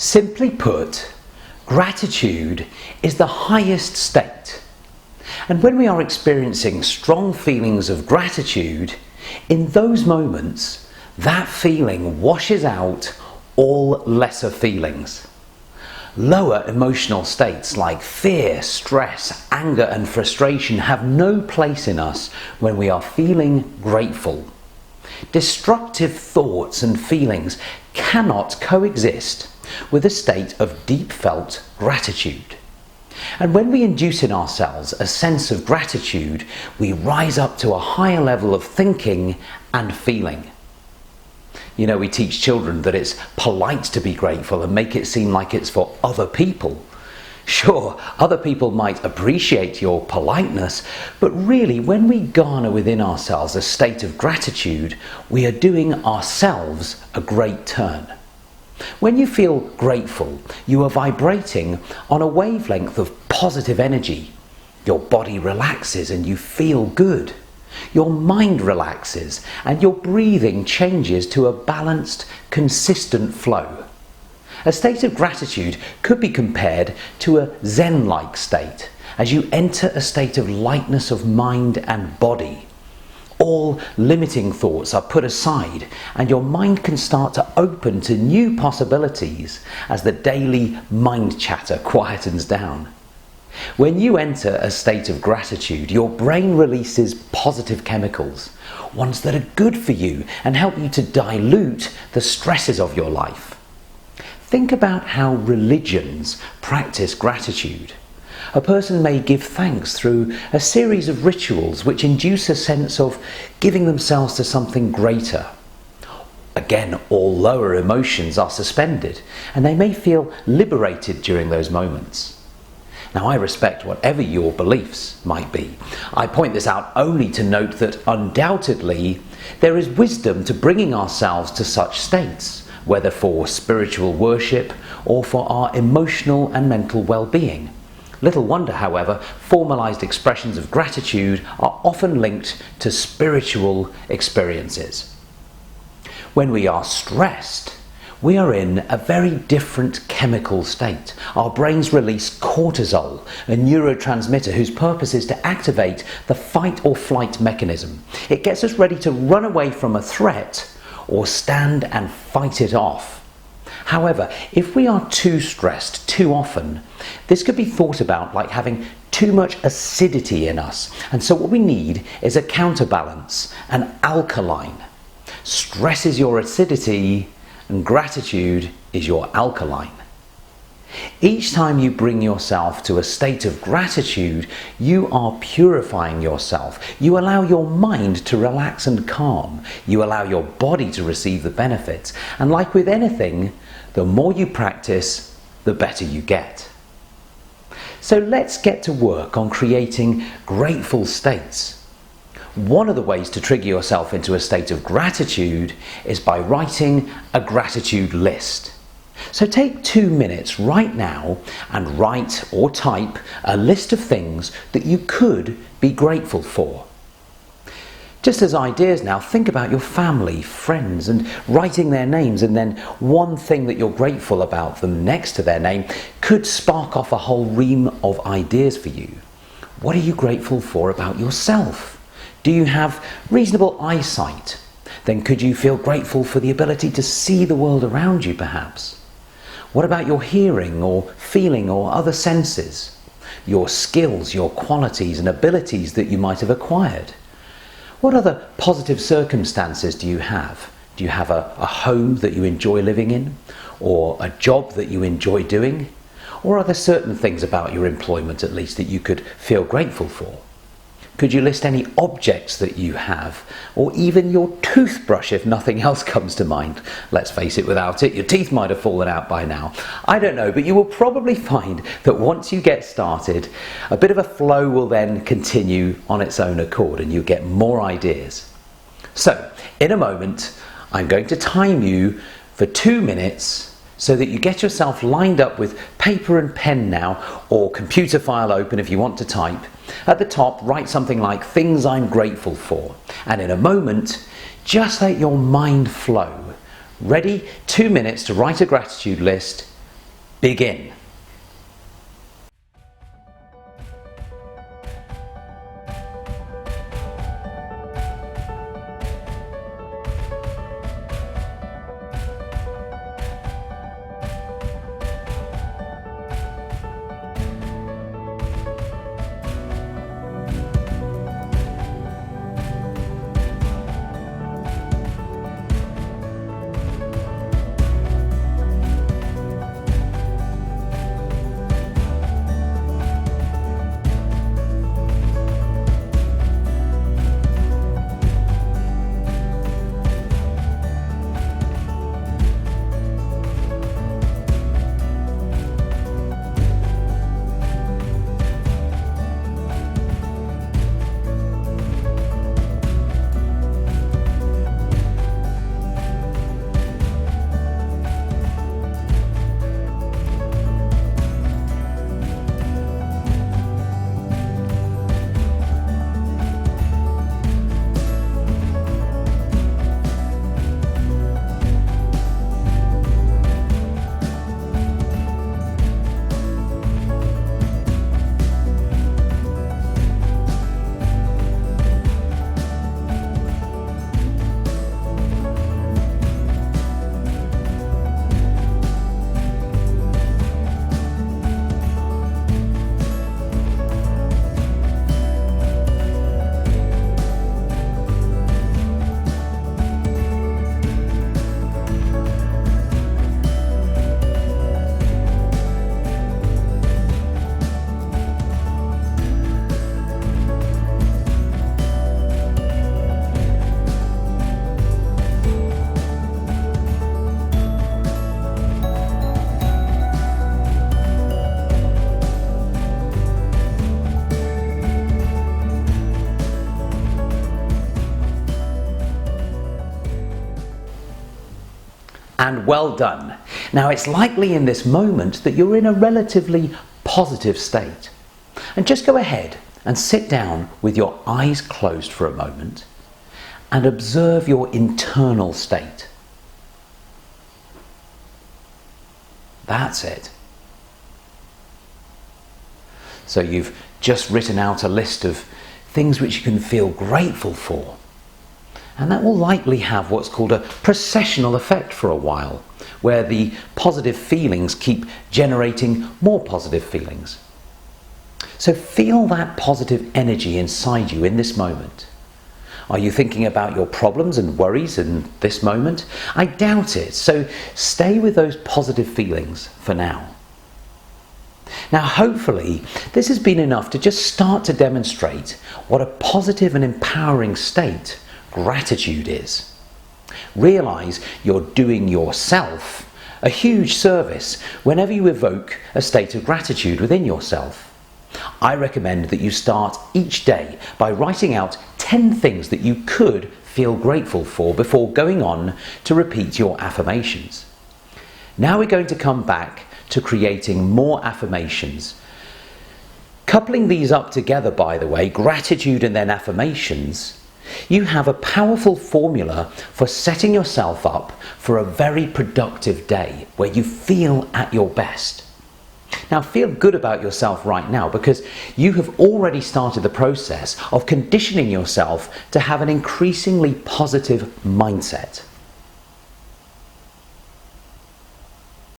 Simply put, gratitude is the highest state. And when we are experiencing strong feelings of gratitude, in those moments, that feeling washes out all lesser feelings. Lower emotional states like fear, stress, anger and frustration have no place in us when we are feeling grateful. Destructive thoughts and feelings cannot coexist with a state of deep felt gratitude. And when we induce in ourselves a sense of gratitude, we rise up to a higher level of thinking and feeling. You know, we teach children that it's polite to be grateful and make it seem like it's for other people. Sure, other people might appreciate your politeness, but really when we garner within ourselves a state of gratitude, we are doing ourselves a great turn. When you feel grateful, you are vibrating on a wavelength of positive energy. Your body relaxes and you feel good. Your mind relaxes and your breathing changes to a balanced, consistent flow. A state of gratitude could be compared to a Zen-like state as you enter a state of lightness of mind and body. All limiting thoughts are put aside and your mind can start to open to new possibilities as the daily mind chatter quietens down. When you enter a state of gratitude, your brain releases positive chemicals, ones that are good for you and help you to dilute the stresses of your life. Think about how religions practice gratitude. A person may give thanks through a series of rituals which induce a sense of giving themselves to something greater. Again, all lower emotions are suspended and they may feel liberated during those moments. Now, I respect whatever your beliefs might be. I point this out only to note that undoubtedly there is wisdom to bringing ourselves to such states, whether for spiritual worship or for our emotional and mental well-being. Little wonder, however, formalized expressions of gratitude are often linked to spiritual experiences. When we are stressed, we are in a very different chemical state. Our brains release cortisol, a neurotransmitter whose purpose is to activate the fight or flight mechanism. It gets us ready to run away from a threat or stand and fight it off. However, if we are too stressed too often, this could be thought about like having too much acidity in us. And so what we need is a counterbalance, an alkaline. Stress is your acidity and gratitude is your alkaline. Each time you bring yourself to a state of gratitude, you are purifying yourself. You allow your mind to relax and calm. You allow your body to receive the benefits. And like with anything, the more you practice, the better you get. So let's get to work on creating grateful states. One of the ways to trigger yourself into a state of gratitude is by writing a gratitude list. So take 2 minutes right now and write or type a list of things that you could be grateful for. Just as ideas now, think about your family, friends, and writing their names, and then one thing that you're grateful about them next to their name could spark off a whole ream of ideas for you. What are you grateful for about yourself? Do you have reasonable eyesight? Then could you feel grateful for the ability to see the world around you perhaps? What about your hearing or feeling or other senses? Your skills, your qualities and abilities that you might have acquired? What other positive circumstances do you have? Do you have a home that you enjoy living in? Or a job that you enjoy doing? Or are there certain things about your employment at least that you could feel grateful for? Could you list any objects that you have, or even your toothbrush if nothing else comes to mind? Let's face it, without it, your teeth might have fallen out by now. I don't know, but you will probably find that once you get started, a bit of a flow will then continue on its own accord and you get more ideas. So, in a moment, I'm going to time you for 2 minutes so that you get yourself lined up with paper and pen now, or computer file open if you want to type. At the top, write something like things I'm grateful for. And in a moment, just let your mind flow. Ready? 2 minutes to write a gratitude list. begin. And well done. Now it's likely in this moment that you're in a relatively positive state. And just go ahead and sit down with your eyes closed for a moment and observe your internal state. That's it. So you've just written out a list of things which you can feel grateful for. And that will likely have what's called a processional effect for a while, where the positive feelings keep generating more positive feelings. So feel that positive energy inside you in this moment. Are you thinking about your problems and worries in this moment? I doubt it, so stay with those positive feelings for now. Now hopefully this has been enough to just start to demonstrate what a positive and empowering state gratitude is. Realize you're doing yourself a huge service whenever you evoke a state of gratitude within yourself. I recommend that you start each day by writing out 10 things that you could feel grateful for before going on to repeat your affirmations. Now we're going to come back to creating more affirmations. Coupling these up together, by the way, gratitude and then affirmations, you have a powerful formula for setting yourself up for a very productive day where you feel at your best. Now feel good about yourself right now because you have already started the process of conditioning yourself to have an increasingly positive mindset.